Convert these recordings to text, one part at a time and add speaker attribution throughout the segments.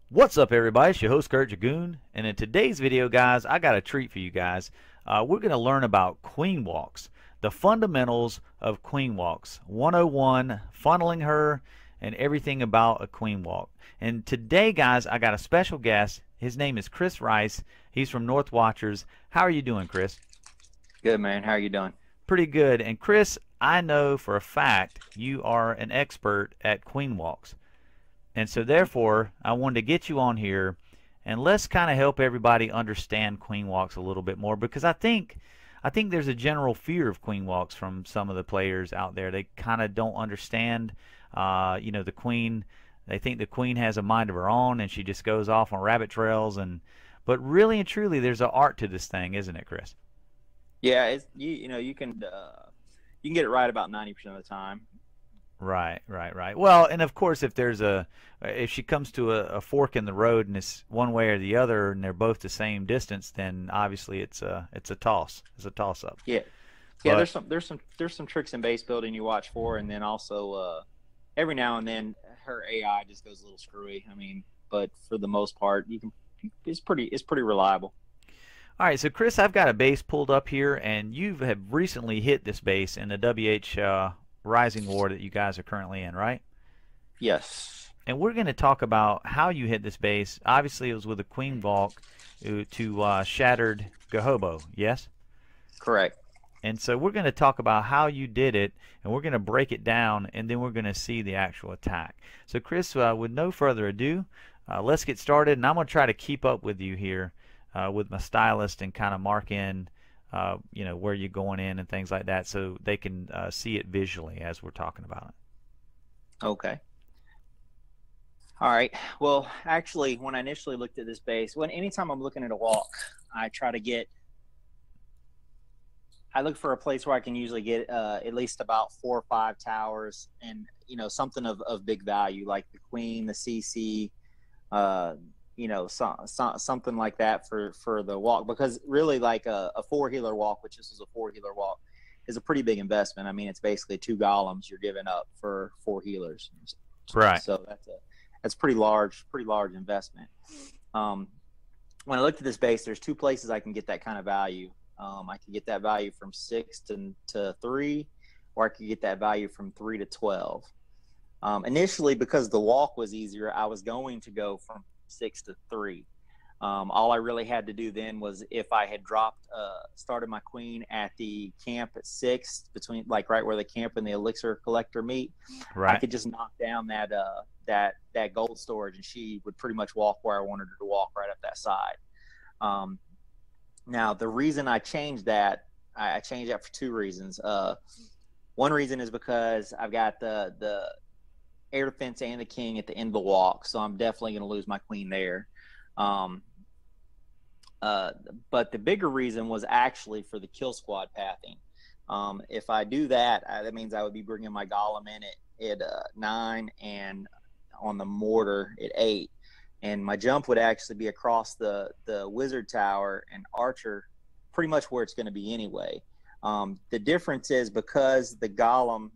Speaker 1: What's up, everybody? It's your host, Kurt Jagoon, and in today's video, guys, I got a treat for you guys. We're going to learn about queen walks, the fundamentals of queen walks, 101, funneling her, and everything about a queen walk. And today, guys, I got a special guest. His name is Chris Rice. He's from North Watchers. How are you doing, Chris?
Speaker 2: Good, man. How are you doing?
Speaker 1: Pretty good. And Chris, I know for a fact you are an expert at queen walks. And so therefore, I wanted to get you on here and let's kind of help everybody understand queen walks a little bit more, because I think there's a general fear of queen walks from some of the players out there. They kind of don't understand, you know, the queen. They think the queen has a mind of her own and she just goes off on rabbit trails. But really and truly, there's an art to this thing, isn't it, Chris?
Speaker 2: Yeah, it's, you know, you can get it right about 90% of the time.
Speaker 1: Right. Well, and of course, if she comes to a fork in the road and it's one way or the other, and they're both the same distance, then obviously it's a toss. It's a toss up.
Speaker 2: Yeah, but there's some tricks in base building you watch for, and then also every now and then her AI just goes a little screwy. I mean, but for the most part, it's pretty reliable.
Speaker 1: All right, so Chris, I've got a base pulled up here, and you have recently hit this base in the WH Rising War that you guys are currently in, right?
Speaker 2: Yes.
Speaker 1: And we're going to talk about how you hit this base. Obviously, it was with a queen walk to shattered Hobo, yes?
Speaker 2: Correct.
Speaker 1: And so we're going to talk about how you did it, and we're going to break it down, and then we're going to see the actual attack. So Chris, with no further ado, let's get started, and I'm going to try to keep up with you here with my stylist and kind of mark in you know, where you're going in and things like that, so they can see it visually as we're talking about it.
Speaker 2: Okay. All right. Well, actually, when I initially looked at this base, anytime I'm looking at a walk, I look for a place where I can usually get at least about 4 or 5 towers, and you know, something of big value like the queen, the CC, you know, something like that for the walk, because really, like a 4 healer walk, which this is a 4 healer walk, is a pretty big investment. I mean, it's basically 2 golems you're giving up for 4 healers.
Speaker 1: Right.
Speaker 2: So that's pretty large investment. When I looked at this base, there's 2 places I can get that kind of value. I can get that value from 6 to 3, or I could get that value from 3 to 12. Initially, because the walk was easier, I was going to go from 6 to 3. All I really had to do then was, if I had started my queen at the camp at 6, between like right where the camp and the elixir collector meet,
Speaker 1: right,
Speaker 2: I could just knock down that gold storage, and she would pretty much walk where I wanted her to walk, right up that side. Now, the reason I changed that, I changed that for 2 reasons. One reason is because I've got the air defense and the king at the end of the walk, so I'm definitely going to lose my queen there. But the bigger reason was actually for the kill squad pathing. If I do that, that means I would be bringing my golem in at 9 and on the mortar at 8, and my jump would actually be across the wizard tower and archer, pretty much where it's going to be anyway. The difference is, because the golem,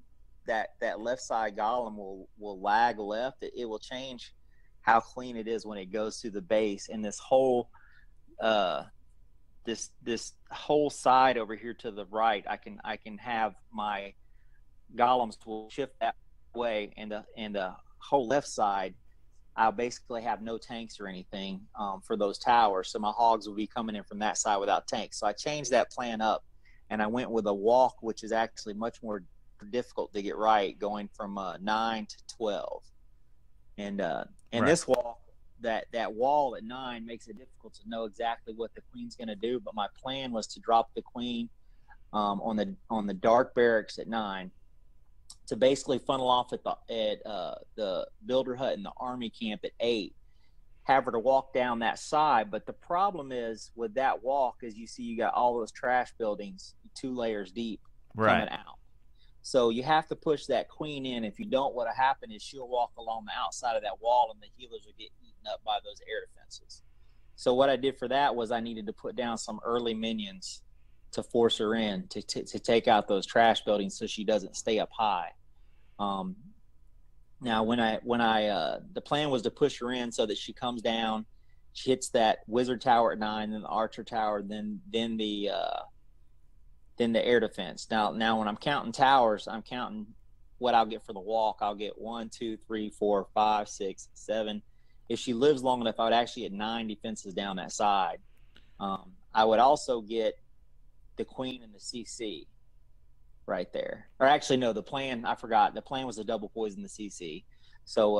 Speaker 2: that left side golem will lag left, it will change how clean it is when it goes through the base, and this whole this whole side over here to the right, I can have my golems will shift that way, and the whole left side, I'll basically have no tanks or anything for those towers, so my hogs will be coming in from that side without tanks. So I changed that plan up, and I went with a walk, which is actually much more difficult to get right, going from 9 to 12, and right. This walk, that wall at 9 makes it difficult to know exactly what the queen's going to do. But my plan was to drop the queen on the dark barracks at 9, to basically funnel off at the builder hut and the army camp at 8, have her to walk down that side. But the problem is with that walk, as you see, you got all those trash buildings 2 layers deep coming out. So you have to push that queen in. If you don't, what'll happen is she'll walk along the outside of that wall, and the healers will get eaten up by those air defenses. So what I did for that was I needed to put down some early minions to force her in to take out those trash buildings so she doesn't stay up high. Now, when I the plan was to push her in so that she comes down, she hits that wizard tower at 9, then the archer tower, then the air defense. Now when I'm counting towers, I'm counting what I'll get for the walk. I'll get 1, 2, 3, 4, 5, 6, 7. If she lives long enough, I would actually get 9 defenses down that side. I would also get the queen and the CC right there. Or actually, no, the plan, I forgot. The plan was to double poison the CC. So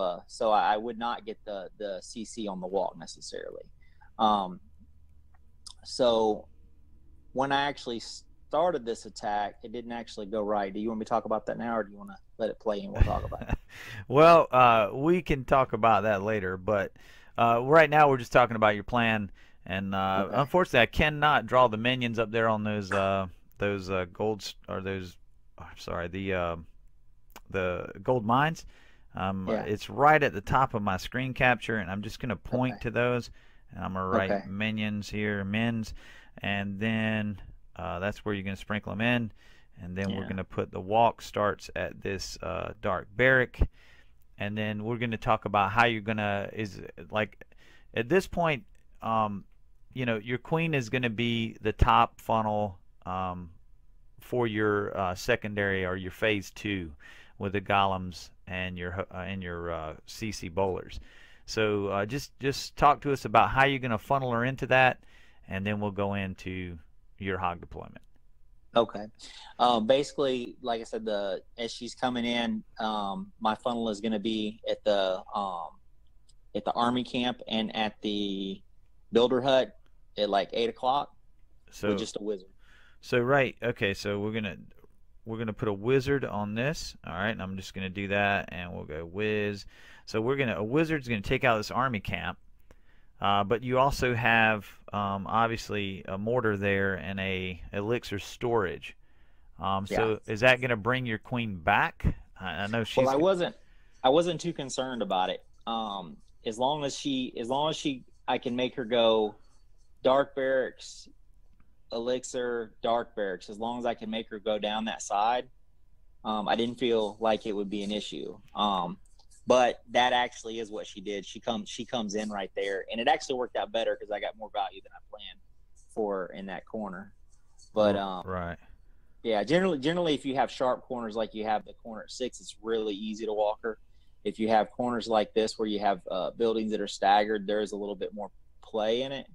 Speaker 2: I would not get the CC on the walk necessarily. So when I actually started this attack, it didn't actually go right. Do you want me to talk about that now, or do you want to let it play and we'll talk about it?
Speaker 1: Well, we can talk about that later, but right now we're just talking about your plan. And
Speaker 2: Okay.
Speaker 1: unfortunately, I cannot draw the minions up there on those golds, or those, sorry, the gold mines.
Speaker 2: Yeah.
Speaker 1: It's right at the top of my screen capture, and I'm just going to point
Speaker 2: Okay.
Speaker 1: to those, and I'm going to write
Speaker 2: Okay.
Speaker 1: minions here, mins, and then that's where you're going to sprinkle them in, and then we're
Speaker 2: Yeah.
Speaker 1: going to put the walk starts at this dark barrack, and then we're going to talk about how you're going to, like, at this point, you know, your queen is going to be the top funnel for your secondary, or your phase 2, with the golems and your CC bowlers. So just talk to us about how you're going to funnel her into that, and then we'll go into your hog deployment.
Speaker 2: Okay. Basically, like I said, as she's coming in, my funnel is going to be at the army camp and at the builder hut at like 8 o'clock.
Speaker 1: So
Speaker 2: with just a wizard.
Speaker 1: So right, okay, so we're gonna put a wizard on this. All right, and I'm just gonna do that, and we'll go whiz. So a wizard's gonna take out this army camp, but you also have obviously a mortar there and a elixir storage. So is that gonna bring your queen back? I know she's.
Speaker 2: Well, I wasn't too concerned about it. As long as I can make her go dark barracks, elixir, dark barracks. As long as I can make her go down that side, I didn't feel like it would be an issue. But that actually is what she did. She comes in right there, and it actually worked out better because I got more value than I planned for in that corner. But
Speaker 1: right.
Speaker 2: Yeah, generally, if you have sharp corners like you have the corner at 6, it's really easy to walk her. If you have corners like this where you have buildings that are staggered, there is a little bit more play in it.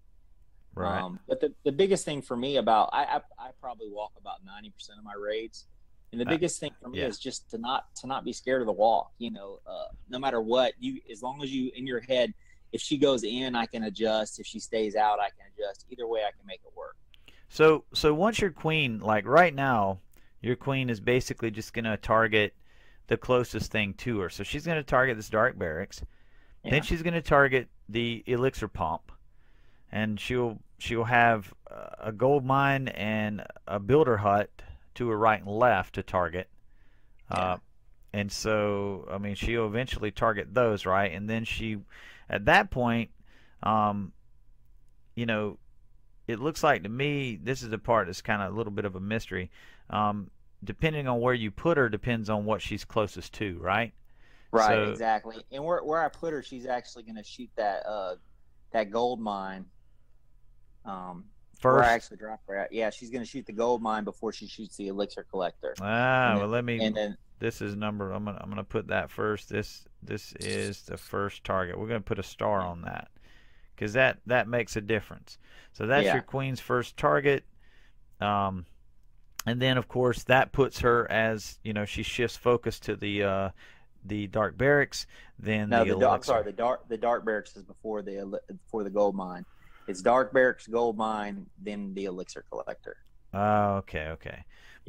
Speaker 1: Right.
Speaker 2: But the biggest thing for me about I probably walk about 90% of my raids, and the biggest thing for me is just to not be scared of the walk. You know, no matter what, as long as you in your head, if she goes in, I can adjust. If she stays out, I can adjust. Either way, I can make it work.
Speaker 1: So once your queen, like right now, your queen is basically just gonna target the closest thing to her. So she's gonna target this dark barracks.
Speaker 2: Yeah.
Speaker 1: Then she's gonna target the elixir pump, and she'll have a gold mine and a builder hut to her right and left to target.
Speaker 2: Yeah.
Speaker 1: And so, I mean, she'll eventually target those, right? And then at that point, you know, it looks like to me, this is the part that's kind of a little bit of a mystery. Depending on where you put her depends on what she's closest to, right?
Speaker 2: Right,
Speaker 1: So,
Speaker 2: exactly. And where I put her, she's actually going to shoot that gold mine. Where I
Speaker 1: first.
Speaker 2: actually drop her at. Yeah, she's going to shoot the gold mine before she shoots the elixir collector.
Speaker 1: Well, let me.
Speaker 2: And then
Speaker 1: This is number. I'm gonna put that first. This is the first target. We're gonna put a star on that, because that makes a difference. So that's your queen's first target. And then of course that puts her, as you know, she shifts focus to the dark barracks. Then
Speaker 2: no,
Speaker 1: the
Speaker 2: I'm sorry, the dark barracks is before the gold mine. It's dark barracks, gold mine, then the elixir collector.
Speaker 1: Oh, okay.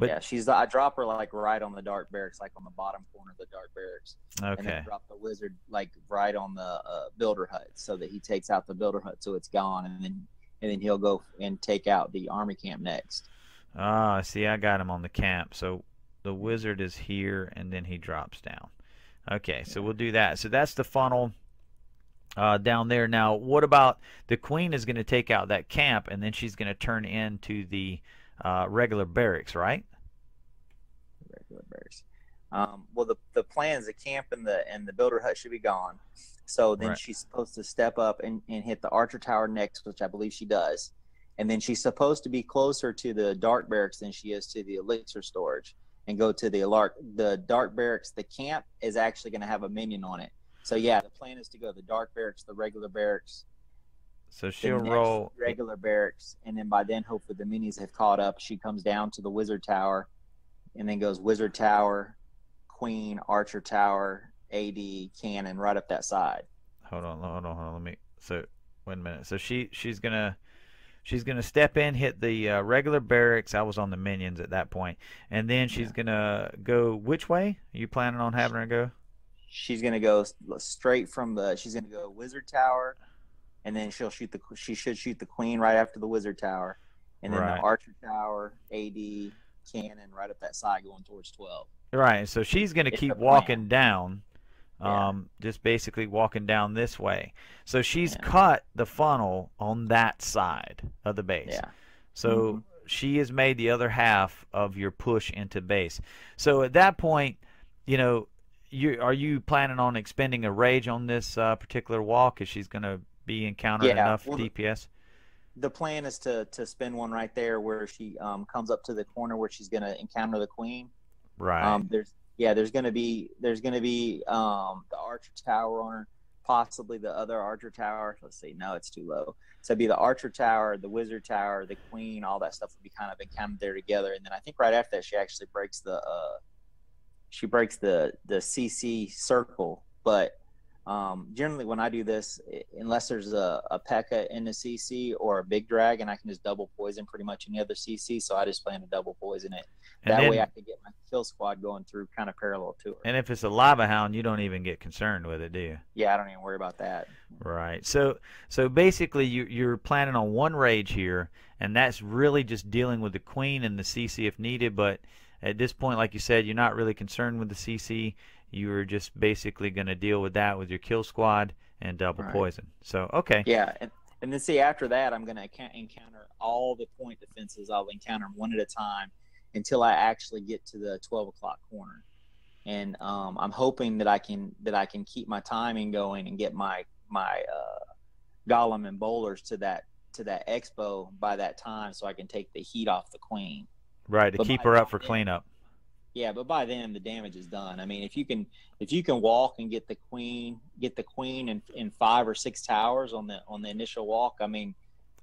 Speaker 1: But
Speaker 2: yeah, I drop her like right on the dark barracks, like on the bottom corner of the dark barracks.
Speaker 1: okay.
Speaker 2: And then drop the wizard like right on the builder hut, so that he takes out the builder hut, so it's gone, and then he'll go and take out the army camp next.
Speaker 1: Ah, see, I got him on the camp. So the wizard is here, and then he drops down. Okay, so we'll do that. So that's the funnel down there. Now, what about the queen is going to take out that camp, and then she's going to turn into the regular barracks, right?
Speaker 2: Regular bears. Well, the plan is the camp and the builder hut should be gone. So then
Speaker 1: Right.
Speaker 2: she's supposed to step up and hit the archer tower next, which I believe she does. And then she's supposed to be closer to the dark barracks than she is to the elixir storage and go to the dark barracks. The camp is actually going to have a minion on it. So yeah, the plan is to go the dark barracks, the regular barracks,
Speaker 1: So
Speaker 2: the
Speaker 1: she'll
Speaker 2: next
Speaker 1: roll.
Speaker 2: regular barracks, and then by then hopefully the minions have caught up. She comes down to the wizard tower and then goes wizard tower, queen, archer tower, AD, cannon, right up that side.
Speaker 1: Hold on. Let me. So wait a minute. So she's gonna step in, hit the regular barracks. I was on the minions at that point, and then she's gonna go which way? Are you planning on having her go?
Speaker 2: She's gonna go straight from the. She's gonna go wizard tower, and then she should shoot the queen right after the wizard tower, and then the
Speaker 1: Right.
Speaker 2: archer tower, AD, cannon, right up that side going towards 12.
Speaker 1: Right. So she's gonna
Speaker 2: It's
Speaker 1: keep
Speaker 2: the
Speaker 1: walking
Speaker 2: plan.
Speaker 1: down,
Speaker 2: Yeah.
Speaker 1: just basically walking down this way. So she's
Speaker 2: Yeah.
Speaker 1: cut the funnel on that side of the base.
Speaker 2: Yeah.
Speaker 1: So she has made the other half of your push into base. So at that point, you know, are you planning on expending a rage on this particular walk? Is she's going to be encountering
Speaker 2: Yeah.
Speaker 1: enough
Speaker 2: Well,
Speaker 1: DPS?
Speaker 2: the plan is to spin one right there where she comes up to the corner where she's gonna encounter the queen.
Speaker 1: Right.
Speaker 2: There's gonna be the archer tower on her, possibly the other archer tower. Let's see, no, it's too low. So it'd be the archer tower, the wizard tower, the queen, all that stuff would be kind of encountered there together. And then I think right after that she actually breaks the CC circle. But generally when I do this, unless there's a P.E.K.K.A in the CC or a big dragon, I can just double poison pretty much any other CC. So I just plan to double poison it.
Speaker 1: And
Speaker 2: That
Speaker 1: then,
Speaker 2: way I can get my kill squad going through kind of parallel to her.
Speaker 1: and if it's a lava hound, you don't even get concerned with it, do you?
Speaker 2: Yeah, I don't even worry about that.
Speaker 1: Right. So basically you're planning on one rage here, and that's really just dealing with the queen and the CC if needed, but at this point, like you said, you're not really concerned with the CC. You're just basically going to deal with that with your kill squad and double
Speaker 2: Right.
Speaker 1: poison. So, okay.
Speaker 2: Yeah, and then see after that, I'm going to encounter all the point defenses. I'll encounter them one at a time until I actually get to the 12 o'clock corner. And I'm hoping that I can keep my timing going and get my golem and bowlers to that expo by that time, so I can take the heat off the queen.
Speaker 1: Right, to
Speaker 2: But
Speaker 1: keep
Speaker 2: by
Speaker 1: her up for
Speaker 2: then,
Speaker 1: cleanup.
Speaker 2: yeah, but by then the damage is done. I mean, if you can walk and get the queen in 5 or 6 towers on the initial walk, I mean,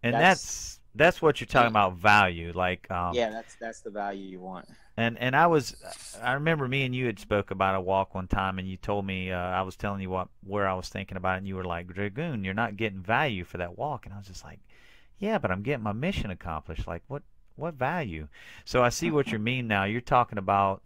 Speaker 1: And that's what you're talking about, value. Like,
Speaker 2: yeah, that's the value you want.
Speaker 1: and I remember me and you had spoke about a walk one time, and you told me I was telling you where I was thinking about it, and you were like, Dragoon, you're not getting value for that walk, and I was just like, yeah, but I'm getting my mission accomplished. Like, what value? So I see what you mean now. You're talking about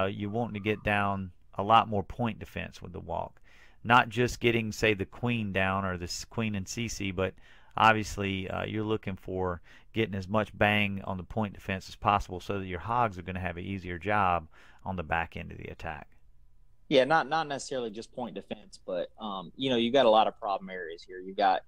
Speaker 1: you wanting to get down a lot more point defense with the walk, not just getting, say, the queen down or the queen and CC, but obviously you're looking for getting as much bang on the point defense as possible so that your hogs are going to have an easier job on the back end of the attack.
Speaker 2: Yeah, not necessarily just point defense, but you got a lot of problem areas here. You got,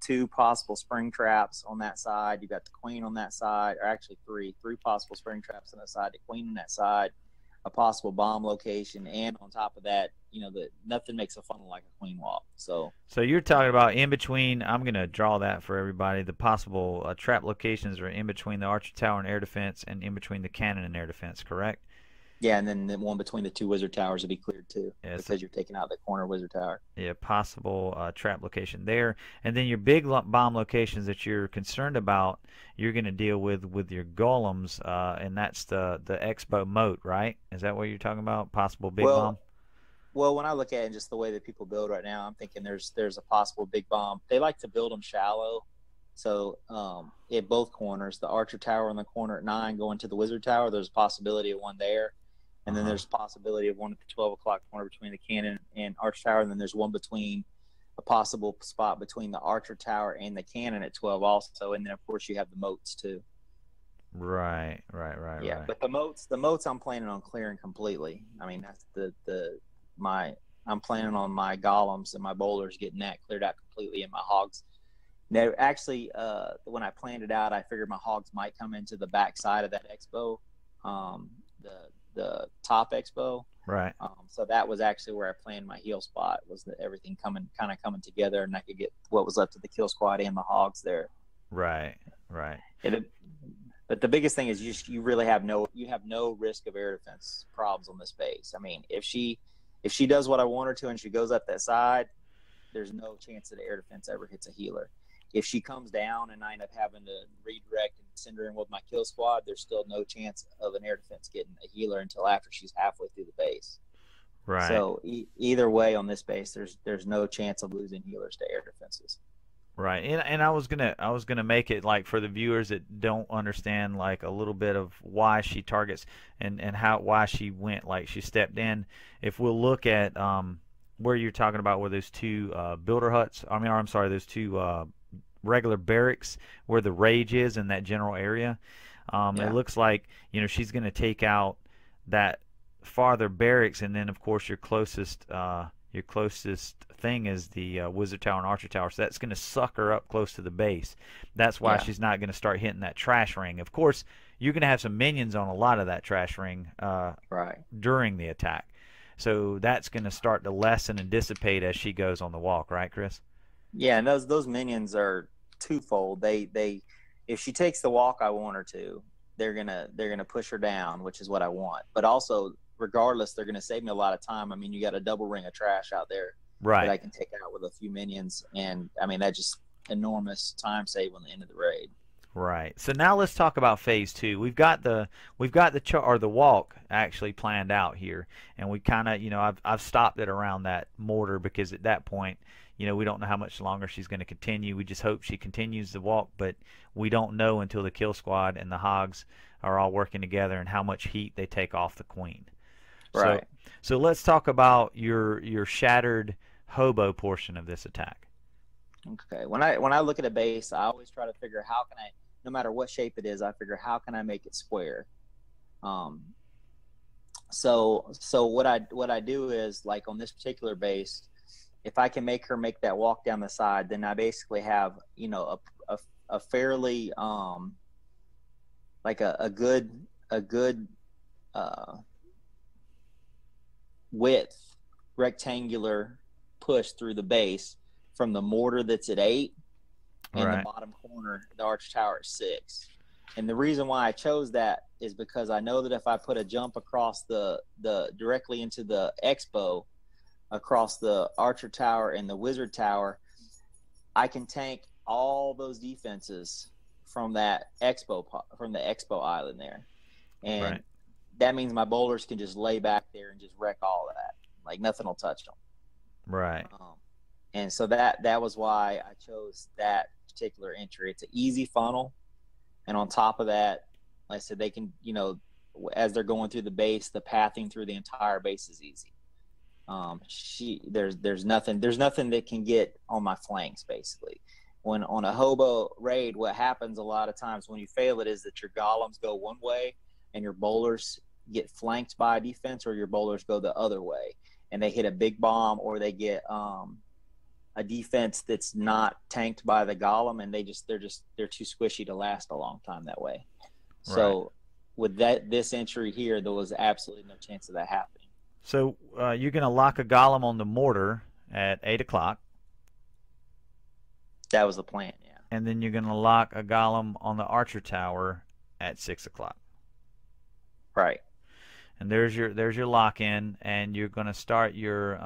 Speaker 2: two possible spring traps on that side. You got the queen on that side, or actually three possible spring traps on that side. The queen on that side, a possible bomb location, and on top of that, nothing makes a funnel like a queen walk. So
Speaker 1: you're talking about in between. I'm going to draw that for everybody. The possible trap locations are in between the archer tower and air defense, and in between the cannon and air defense. Correct?
Speaker 2: yeah, and then the one between the two wizard towers will be cleared too, because you're taking out the corner wizard tower.
Speaker 1: Yeah, possible trap location there, and then your big bomb locations that you're concerned about, you're going to deal with your golems, and that's the expo moat, right? Is that what you're talking about? Possible big bomb.
Speaker 2: Well, when I look at it, just the way that people build right now, I'm thinking there's a possible big bomb. They like to build them shallow, so at both corners, the archer tower in the corner at 9 going to the wizard tower, there's a possibility of one there. And then there's a possibility of one at the 12 o'clock corner between the cannon and archer tower. And then there's one between a possible spot between the archer tower and the cannon at 12 also. And then, of course, you have the moats too.
Speaker 1: Right.
Speaker 2: Yeah,
Speaker 1: right.
Speaker 2: but the moats I'm planning on clearing completely. I mean, that's I'm planning on my golems and my bowlers getting that cleared out completely, and my hogs Now, actually, when I planned it out, I figured my hogs might come into the back side of that expo, the top expo.
Speaker 1: Right.
Speaker 2: So that was actually where I planned my heel spot, was that everything kind of coming together, and I could get what was left of the kill squad and the hogs there.
Speaker 1: Right. Right.
Speaker 2: But the biggest thing is you really have no risk of air defense problems on this base. I mean, if she does what I want her to and she goes up that side, there's no chance that air defense ever hits a healer. If she comes down and I end up having to redirect and send her in with my kill squad, there's still no chance of an air defense getting a healer until after she's halfway through the base.
Speaker 1: Right.
Speaker 2: So either way on this base, there's no chance of losing healers to air defenses.
Speaker 1: Right. And I was gonna make it like for the viewers that don't understand like a little bit of why she targets and why she went, like she stepped in. If we'll look at where you're talking about where those two builder huts, I'm sorry, those two regular barracks where the rage is in that general area. It looks like, she's going to take out that farther barracks, and then of course your closest thing is the wizard tower and archer tower, so that's going to suck her up close to the base. That's why she's not going to start hitting that trash ring. Of course you're going to have some minions on a lot of that trash ring during the attack, so that's going to start to lessen and dissipate as she goes on the walk, right, Chris?
Speaker 2: Yeah, and those minions are twofold. They if she takes the walk I want her to, they're gonna push her down, which is what I want. But also, regardless, they're gonna save me a lot of time. I mean, you got a double ring of trash out there that I can take out with a few minions, and I mean that's just enormous time save on the end of the raid.
Speaker 1: Right. So now let's talk about phase 2. We've got the walk actually planned out here, and we kind of I've stopped it around that mortar because at that point, we don't know how much longer she's going to continue. We just hope she continues the walk, but we don't know until the kill squad and the hogs are all working together and how much heat they take off the queen.
Speaker 2: Right.
Speaker 1: So let's talk about your shattered hobo portion of this attack. Okay.
Speaker 2: When I look at a base, I always try to figure how can I, no matter what shape it is, I figure how can I make it square. So what I do is, like on this particular base, if I can make her make that walk down the side, then I basically have a fairly like a good width rectangular push through the base from the mortar that's at 8 and the bottom corner, the arch tower at 6. And the reason why I chose that is because I know that if I put a jump across the directly into the expo, across the archer tower and the wizard tower, I can tank all those defenses from that expo island there, and that means my bowlers can just lay back there and just wreck all of that, like nothing will touch them.
Speaker 1: Right.
Speaker 2: And so that was why I chose that particular entry. It's an easy funnel, and on top of that, like I said, they can, as they're going through the base, the pathing through the entire base is easy. There's nothing that can get on my flanks. Basically, when on a hobo raid, what happens a lot of times when you fail it is that your golems go one way and your bowlers get flanked by a defense, or your bowlers go the other way and they hit a big bomb, or they get a defense that's not tanked by the golem, and they're too squishy to last a long time that way. So with this entry here, there was absolutely no chance of that happening.
Speaker 1: So you're going to lock a golem on the mortar at 8 o'clock.
Speaker 2: That was the plan, yeah.
Speaker 1: And then you're going to lock a golem on the archer tower at 6 o'clock.
Speaker 2: Right.
Speaker 1: And there's your lock in, and you're going to start your.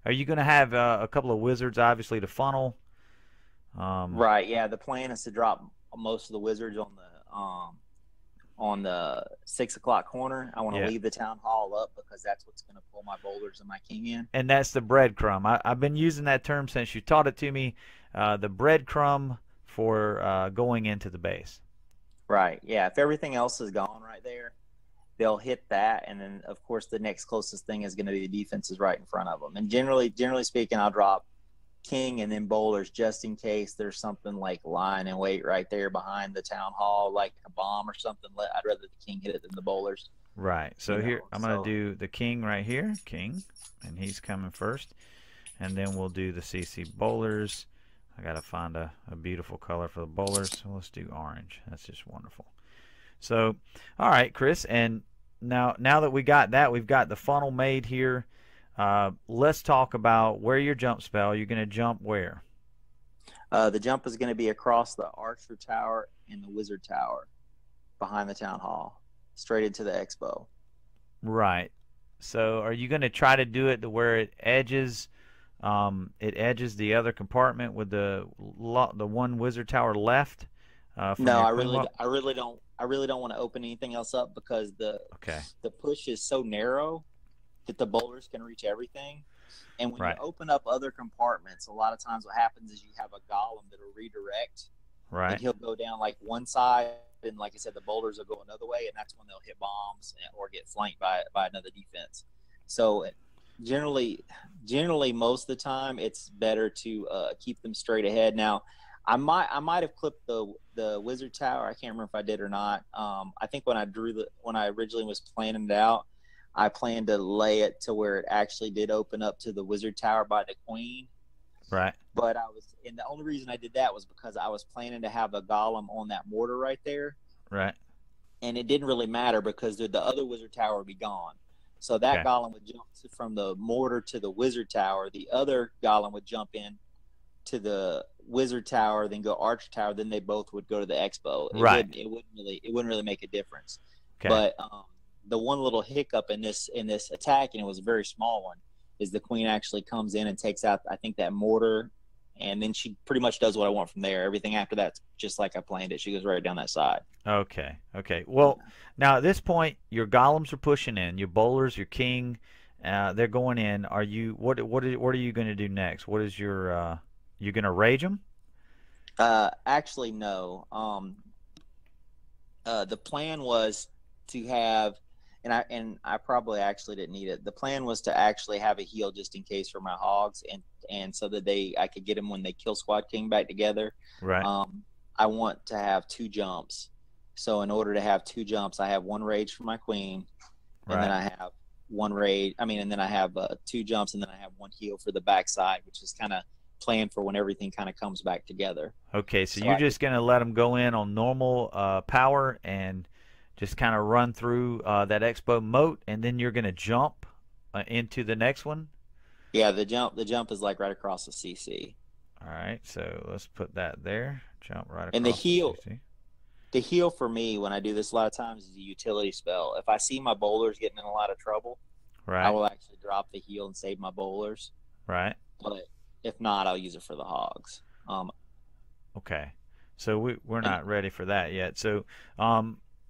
Speaker 1: Are you going to have a couple of wizards, obviously, to funnel?
Speaker 2: Right. Yeah. The plan is to drop most of the wizards on the 6 o'clock corner. I want to leave the town hall up because that's what's going to pull my bowlers and my king in.
Speaker 1: And that's the breadcrumb. I've been using that term since you taught it to me. The breadcrumb for going into the base. Right.
Speaker 2: Yeah. If everything else is gone right there, they'll hit that, and then of course the next closest thing is going to be the defenses right in front of them. And generally speaking, I'll drop king and then bowlers just in case there's something like lying in wait right there behind the town hall, like a bomb or something. I'd rather the king hit it than the bowlers.
Speaker 1: Right. So here I'm going to do the king right here, king, and he's coming first, and then we'll do the CC bowlers I gotta find a beautiful color for the bowlers. So let's do orange. That's just wonderful. So, all right, Chris, and now that we got that, we've got the funnel made here. Let's talk about where your jump spell. You're gonna jump where?
Speaker 2: The jump is going to be across the Archer Tower and the Wizard Tower behind the Town Hall, straight into the Expo.
Speaker 1: Right. So, are you gonna try to do it to where it edges the other compartment with the one Wizard Tower left? From
Speaker 2: No,
Speaker 1: your
Speaker 2: I
Speaker 1: Queen
Speaker 2: really,
Speaker 1: Walk?
Speaker 2: I really don't, I really don't want to open anything else up because
Speaker 1: Okay.
Speaker 2: the push is so narrow that the bowlers can reach everything. And when you
Speaker 1: Right.
Speaker 2: open up other compartments, a lot of times what happens is you have a golem that'll redirect, and
Speaker 1: Right.
Speaker 2: he'll go down like one side, and like I said, the boulders will go another way, and that's when they'll hit bombs or get flanked by another defense. So generally, most of the time, it's better to keep them straight ahead. Now, I might have clipped the Wizard Tower. I can't remember if I did or not. I think when I originally was planning it out, I planned to lay it to where it actually did open up to the Wizard Tower by the Queen.
Speaker 1: Right.
Speaker 2: But and the only reason I did that was because I was planning to have a golem on that mortar right there,
Speaker 1: Right.
Speaker 2: and it didn't really matter because the other Wizard Tower would be gone. So that
Speaker 1: Okay.
Speaker 2: golem would jump from the mortar to the Wizard Tower. The other golem would jump in to the Wizard Tower, then go Archer Tower. Then they both would go to the Expo.
Speaker 1: Right.
Speaker 2: It wouldn't really make a difference.
Speaker 1: Okay.
Speaker 2: But the one little hiccup in this attack, and it was a very small one, is the Queen actually comes in and takes out, I think, that mortar, and then she pretty much does what I want from there. Everything after that's just like I planned it. She goes right down that side.
Speaker 1: Okay. Okay. Well, now at this point, your golems are pushing in. Your bowlers, your king, they're going in. Are you? What are you going to do next? What is your? You going to rage them?
Speaker 2: Actually, no. The plan was to have, and I probably actually didn't need it. The plan was to actually have a heal just in case for my hogs, and so that I could get them when they kill Squad King back together.
Speaker 1: Right.
Speaker 2: I want to have 2 jumps. So in order to have 2 jumps, I have 1 rage for my queen, and
Speaker 1: Right.
Speaker 2: then I have 1 rage. And then I have 2 jumps, and then I have 1 heal for the backside, which is kind of planned for when everything kind of comes back together.
Speaker 1: Okay. So you're just going to let them go in on normal power and just kind of run through that Expo moat, and then you're going to jump into the next one.
Speaker 2: Yeah, the jump is like right across the CC.
Speaker 1: All right. So let's put that there. Jump right across
Speaker 2: And the heal,
Speaker 1: CC.
Speaker 2: the heal for me when I do this a lot of times is a utility spell. If I see my bowlers getting in a lot of trouble,
Speaker 1: Right.
Speaker 2: I will actually drop the heal and save my bowlers.
Speaker 1: Right.
Speaker 2: But if not, I'll use it for the hogs.
Speaker 1: Okay. So we're not ready for that yet. So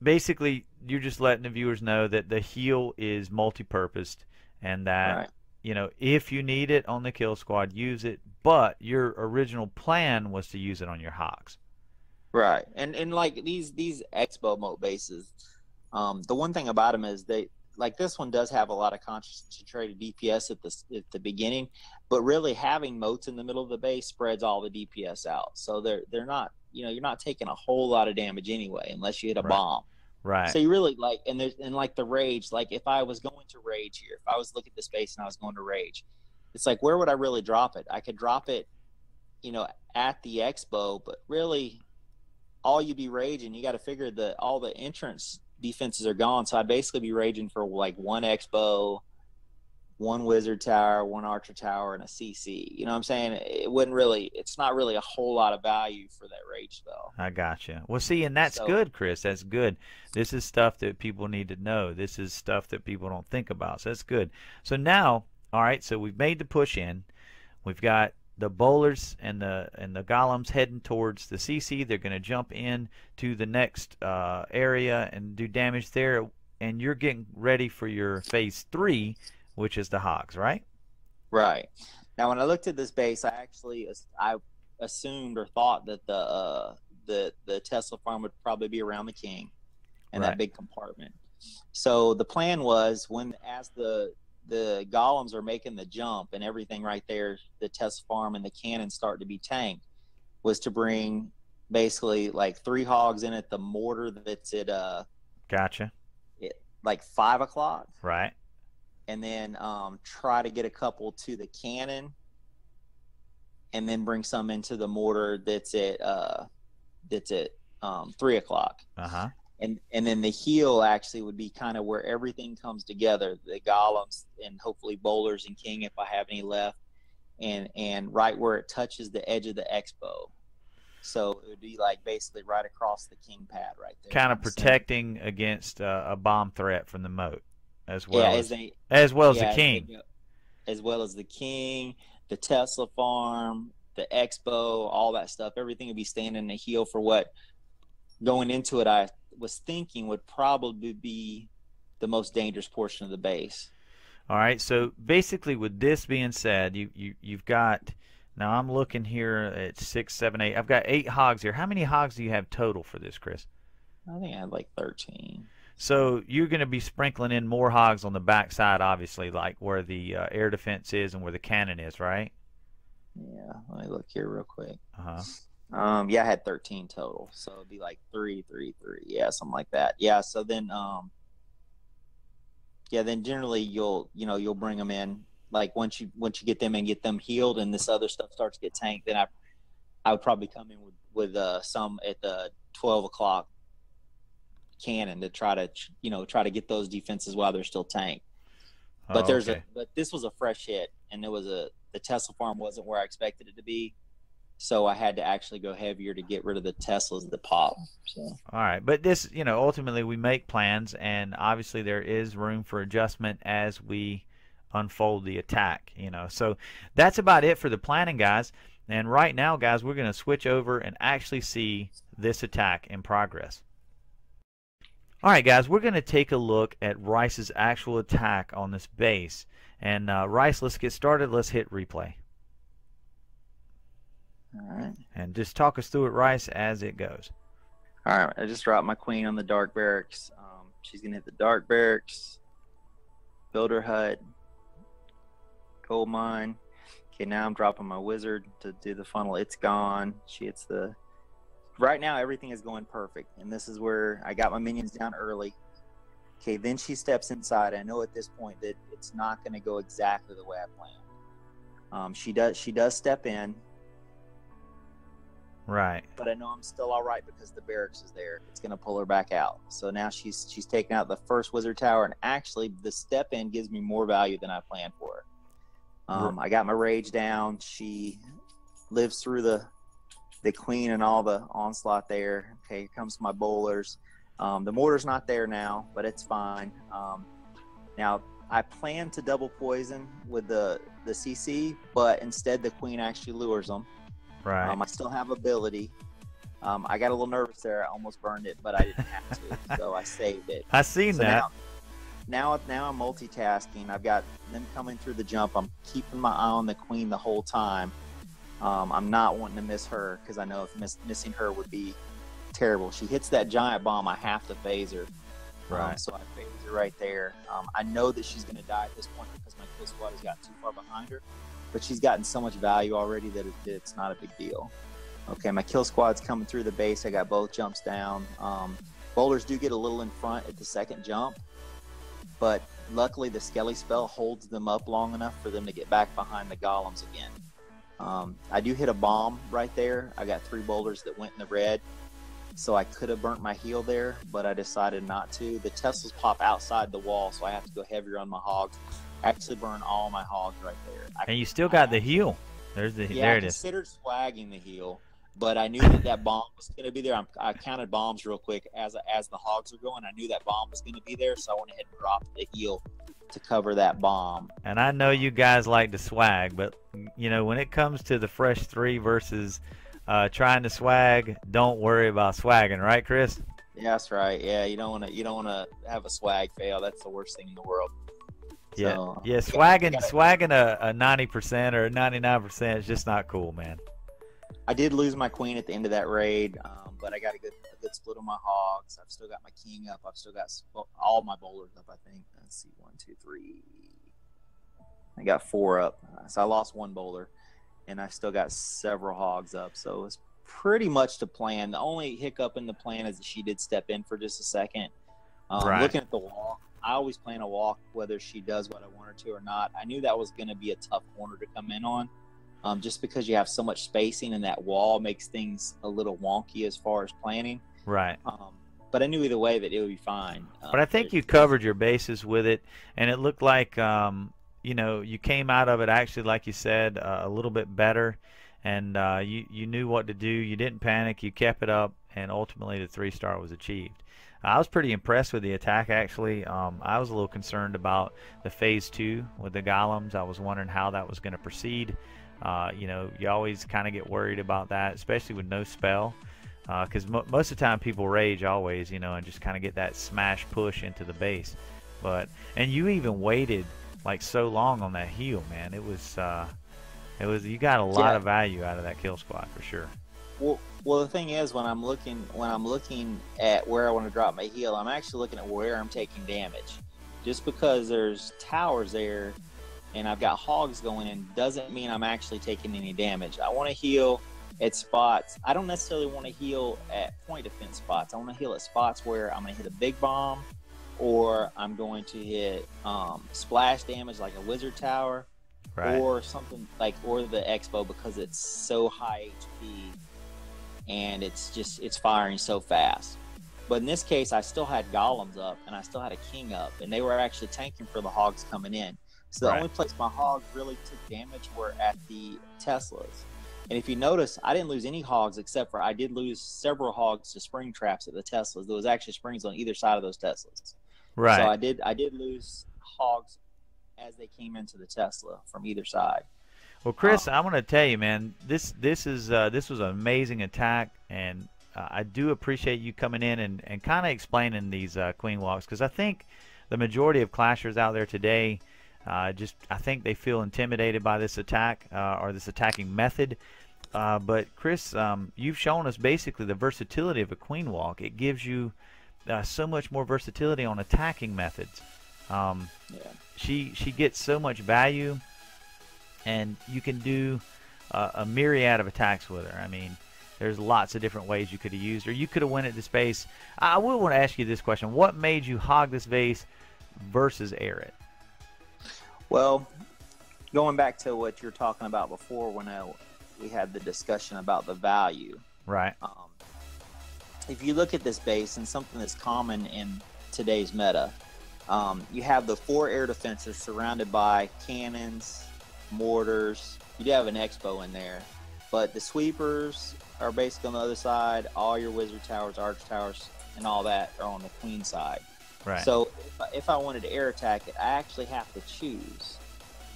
Speaker 1: basically, you're just letting the viewers know that the heal is multi-purposed, and that
Speaker 2: Right.
Speaker 1: if you need it on the kill squad, use it. But your original plan was to use it on your hogs.
Speaker 2: Right. And like these Expo mode bases, the one thing about them is like this one does have a lot of concentrated DPS at the beginning, but really having moats in the middle of the base spreads all the DPS out. So they're not, you're not taking a whole lot of damage anyway unless you hit a bomb.
Speaker 1: Right.
Speaker 2: So you really and like the rage, like if I was going to rage here, if I was looking at the space and I was going to rage, it's like, where would I really drop it? I could drop it, at the Expo, but really all you'd be raging, you got to figure that all the entrance defenses are gone. So I'd basically be raging for like 1 Expo, 1 Wizard Tower, 1 Archer Tower, and a CC. You know what I'm saying? It's not really a whole lot of value for that rage spell.
Speaker 1: I gotcha. Well, see, and that's good, Chris. That's good. This is stuff that people need to know. This is stuff that people don't think about. So that's good. So now, all right, so we've made the push in. We've got the bowlers and the golems heading towards the CC. They're going to jump in to the next area and do damage there. And you're getting ready for your phase 3, which is the hogs, right?
Speaker 2: Right. Now, when I looked at this base, I assumed or thought that the Tesla farm would probably be around the king and that big compartment. So the plan was as the golems are making the jump and everything right there, the Tesla farm and the cannons start to be tanked, was to bring basically like 3 hogs in at the mortar that's at
Speaker 1: Gotcha.
Speaker 2: like 5 o'clock.
Speaker 1: Right.
Speaker 2: And then try to get a couple to the cannon and then bring some into the mortar that's at 3 o'clock. And then the heel actually would be kind of where everything comes together, the golems and hopefully bowlers and king if I have any left, and right where it touches the edge of the expo. So it would be like basically right across the king pad right there.
Speaker 1: Kind of protecting against a bomb threat from the moat, as well as the king.
Speaker 2: As well as the king, the Tesla farm, the expo, all that stuff. Everything would be standing in the heel for what, going into it, I was thinking would probably be the most dangerous portion of the base.
Speaker 1: All right, so basically with this being said, you've got, now I'm looking here at 6, 7, 8. I've got 8 hogs here. How many hogs do you have total for this, Chris?
Speaker 2: I think I had like 13.
Speaker 1: So you're going to be sprinkling in more hogs on the back side, obviously, like where the air defense is and where the cannon is, right?
Speaker 2: Yeah, let me look here real quick.
Speaker 1: Yeah,
Speaker 2: I had 13 total, so it'd be like 3, 3, 3. Yeah, something like that. Yeah, so then, then generally you'll bring them in. Like once you get them and get them healed, and this other stuff starts to get tanked, then I would probably come in with some at the 12 o'clock cannon to try to get those defenses while they're still tanked. But but this was a fresh hit, and the Tesla farm wasn't where I expected it to be. So I had to actually go heavier to get rid of the Teslas that pop. So.
Speaker 1: All right, but this, ultimately we make plans, and obviously there is room for adjustment as we unfold the attack. So that's about it for the planning, guys. And right now, guys, we're going to switch over and actually see this attack in progress. All right, guys, we're going to take a look at Rice's actual attack on this base. And Rice, let's get started. Let's hit replay.
Speaker 2: All right.
Speaker 1: And just talk us through it, Rice, as it goes.
Speaker 2: All right. I just dropped my queen on the dark barracks. She's going to hit the dark barracks, build her hut, gold mine. Okay, now I'm dropping my wizard to do the funnel. It's gone. She hits the... Right now, everything is going perfect. And this is where I got my minions down early. Okay, then she steps inside. I know at this point that it's not going to go exactly the way I planned. She does step in.
Speaker 1: Right.
Speaker 2: But I know I'm still all right because the barracks is there. It's going to pull her back out. So now she's taken out the first wizard tower, and actually the step in gives me more value than I planned for her. I got my rage down. She lives through the queen and all the onslaught there. Okay, here comes my bowlers. The mortar's not there now, but it's fine. Now I plan to double poison with the CC, but instead the queen actually lures them.
Speaker 1: Right.
Speaker 2: I still have ability. I got a little nervous there. I almost burned it, but I didn't have to, so I saved it.
Speaker 1: I seen that.
Speaker 2: Now I'm multitasking. I've got them coming through the jump. I'm keeping my eye on the queen the whole time. I'm not wanting to miss her because I know if missing her would be terrible. She hits that giant bomb. I have to phase her.
Speaker 1: Right.
Speaker 2: So I phase her right there. I know that she's going to die at this point because my kill squad has got too far behind her. But she's gotten so much value already that it's not a big deal. Okay, my kill squad's coming through the base. I got both jumps down. Bowlers do get a little in front at the second jump, but luckily the Skelly spell holds them up long enough for them to get back behind the golems again. I do hit a bomb right there. I got 3 boulders that went in the red, so I could have burnt my heel there, but I decided not to. The Teslas pop outside the wall, so I have to go heavier on my hogs. Actually burn all my hogs right there.
Speaker 1: And you still got the heel. There it is.
Speaker 2: I considered swagging the heel, but I knew that bomb was going to be there. I counted bombs real quick as the hogs were going. I knew that bomb was going to be there, so I went ahead and dropped the heel to cover that bomb.
Speaker 1: And I know you guys like to swag, but when it comes to the fresh 3 versus trying to swag, don't worry about swagging, right, Chris?
Speaker 2: Yeah, that's right. Yeah, you don't want to have a swag fail. That's the worst thing in the world.
Speaker 1: Yeah,
Speaker 2: so,
Speaker 1: yeah. Swagging a 90% or a 99% is just not cool, man.
Speaker 2: I did lose my queen at the end of that raid, but I got a good split on my hogs. I've still got my king up. I've still got all my bowlers up, I think. Let's see, 1, 2, 3. I got 4 up. So I lost 1 bowler, and I still got several hogs up. So it's pretty much the plan. The only hiccup in the plan is that she did step in for just a second.
Speaker 1: Right.
Speaker 2: Looking at the walk, I always plan a walk whether she does what I want her to or not. I knew that was going to be a tough corner to come in on. just because you have so much spacing and that wall makes things a little wonky as far as planning.
Speaker 1: Right.
Speaker 2: But I knew either way that it would be fine.
Speaker 1: But I think you covered your bases with it, and it looked like you know, you came out of it actually, like you said, a little bit better, and you knew what to do. You didn't panic. You kept it up, and ultimately the 3-star was achieved. I was pretty impressed with the attack, actually. I was a little concerned about the phase 2 with the golems. I was wondering how that was going to proceed. You know, you always kind of get worried about that, especially with no spell, because most of the time people rage always, you know, and just kind of get that smash push into the base. And you even waited like so long on that heal, man. It was you got a lot of value out of that kill squad for sure.
Speaker 2: Well, the thing is, when I'm looking at where I want to drop my heal, I'm actually looking at where I'm taking damage. Just because there's towers there and I've got hogs going in doesn't mean I'm actually taking any damage. I want to heal at spots. I don't necessarily want to heal at point defense spots. I want to heal at spots where I'm going to hit a big bomb, or I'm going to hit splash damage like a wizard tower,
Speaker 1: right,
Speaker 2: or something like, or the expo, because it's so high HP and it's firing so fast. But in this case, I still had golems up and I still had a king up, and they were actually tanking for the hogs coming in. So the only place my hogs really took damage were at the Teslas. And if you notice, I didn't lose any hogs, except for I did lose several hogs to spring traps at the Teslas. There was actually springs on either side of those Teslas.
Speaker 1: Right.
Speaker 2: So I did lose hogs as they came into the Tesla from either side.
Speaker 1: Well, Chris, I'm going to tell you, man, this was an amazing attack, and I do appreciate you coming in and kind of explaining these queen walks, because I think the majority of clashers out there today I think they feel intimidated by this attack or this attacking method. But Chris, you've shown us basically the versatility of a queen walk. It gives you so much more versatility on attacking methods. She gets so much value, and you can do a myriad of attacks with her. I mean, there's lots of different ways you could have used her. You could have went at this base. I will want to ask you this question: what made you hog this base versus air it?
Speaker 2: Well, going back to what you were talking about before, when we had the discussion about the value.
Speaker 1: Right.
Speaker 2: If you look at this base, and something that's common in today's meta, you have the 4 air defenses surrounded by cannons, mortars. You do have an expo in there, but the sweepers are basically on the other side. All your wizard towers, arch towers, and all that are on the queen side.
Speaker 1: Right.
Speaker 2: So if I wanted to air attack it, I actually have to choose.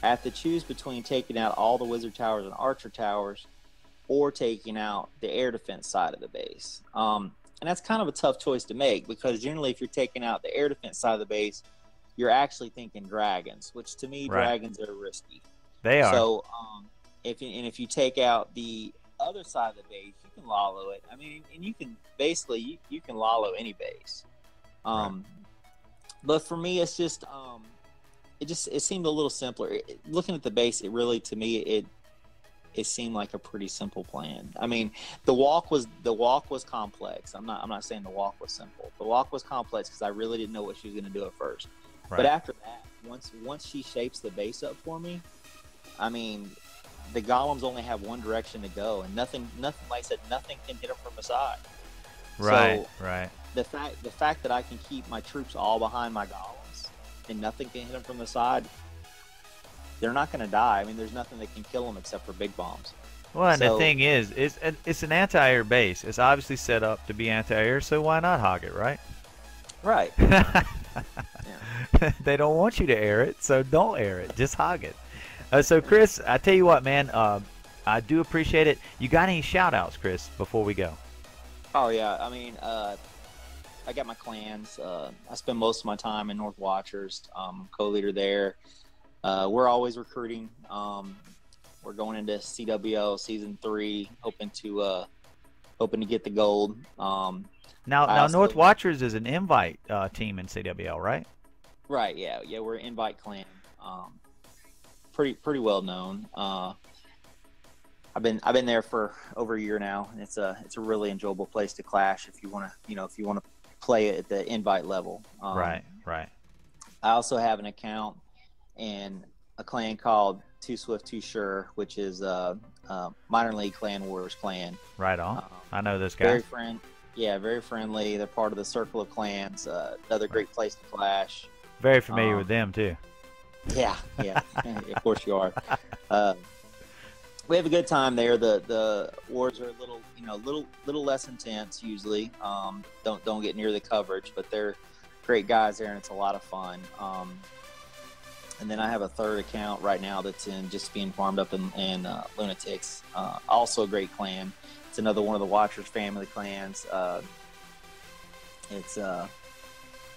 Speaker 2: I have to choose between taking out all the wizard towers and archer towers, or taking out the air defense side of the base. And that's kind of a tough choice to make, because generally if you're taking out the air defense side of the base, you're actually thinking dragons, which to me, dragons are risky.
Speaker 1: They are.
Speaker 2: So if you take out the other side of the base, you can lollo it. I mean, and you can basically you can lollo any base. But for me, it's just it seemed a little simpler. Looking at the base, it really, to me, it seemed like a pretty simple plan. I mean, the walk was complex. I'm not saying the walk was simple. The walk was complex because I really didn't know what she was going to do at first. Right. But after that, once she shapes the base up for me, I mean, the golems only have one direction to go, and nothing like I said, nothing can hit them from the side.
Speaker 1: Right.
Speaker 2: So,
Speaker 1: right.
Speaker 2: The fact that I can keep my troops all behind my golems and nothing can hit them from the side, they're not going to die. I mean, there's nothing that can kill them except for big bombs.
Speaker 1: Well, and the thing is, it's an anti-air base. It's obviously set up to be anti-air, so why not hog it, right?
Speaker 2: Right.
Speaker 1: They don't want you to air it, so don't air it. Just hog it. So, Chris, I tell you what, man, I do appreciate it. You got any shout-outs, Chris, before we go?
Speaker 2: Oh, yeah. I mean, I got my clans. I spend most of my time in North Watchers. Co-leader there. We're always recruiting. We're going into CWL Season 3, hoping to get the gold.
Speaker 1: Now North Watchers is an invite team in CWL, right?
Speaker 2: Right. Yeah. We're an invite clan. Pretty well known. I've been there for over a year now, and it's a really enjoyable place to clash if you want to play it at the invite level.
Speaker 1: Right.
Speaker 2: I also have an account, and a clan called Too Swift Too Sure, which is minor league Clan Wars clan.
Speaker 1: Right on. I know those
Speaker 2: Very
Speaker 1: guys.
Speaker 2: very friendly. They're part of the Circle of Clans. Another great place to clash.
Speaker 1: Very familiar with them too.
Speaker 2: Yeah, yeah, of course you are. We have a good time there. The wars are a little, little less intense usually. Don't get near the coverage, but they're great guys there, and it's a lot of fun. And then I have a third account right now that's just being farmed up in Lunatics. Also a great clan. It's another one of the Watchers family clans. It's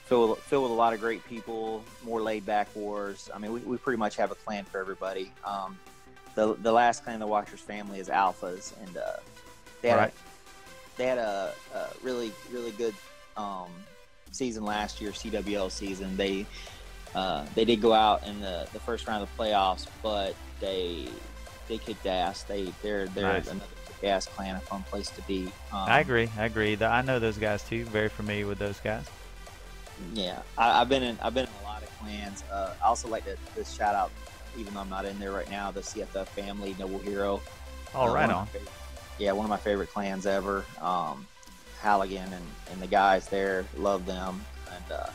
Speaker 2: filled with a lot of great people, more laid back wars. I mean, we pretty much have a clan for everybody. The last clan in the Watchers family is Alphas, and they had a really good season last year, CWL season. They did go out in the first round of the playoffs, but they kicked ass. They're
Speaker 1: Nice.
Speaker 2: another kick-ass clan, a fun place to be.
Speaker 1: I agree. I know those guys too. Very familiar with those guys.
Speaker 2: Yeah, I've been in a lot of clans. I also like to shout out, even though I'm not in there right now, the CFF family, Noble Hero.
Speaker 1: All right on.
Speaker 2: One of my favorite clans ever. Halligan and the guys there, love them. And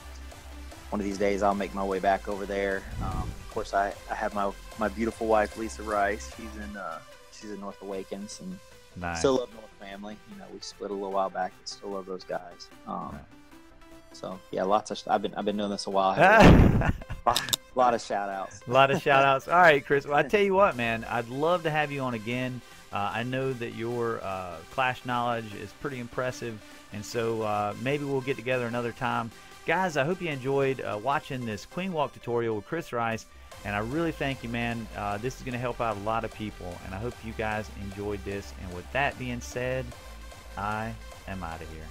Speaker 2: one of these days I'll make my way back over there. Of course, I have my beautiful wife Lisa Rice. She's in North Awakens, and
Speaker 1: Nice.
Speaker 2: still love North family. We split a little while back, but still love those guys. So yeah, I've been doing this a while. A lot of shout outs.
Speaker 1: A lot of shout outs. All right, Chris. Well, I tell you what, man, I'd love to have you on again. I know that your Clash knowledge is pretty impressive, and so maybe we'll get together another time. Guys, I hope you enjoyed watching this Queenwalk tutorial with Chris Rice, and I really thank you, man. This is going to help out a lot of people, and I hope you guys enjoyed this. And with that being said, I am out of here.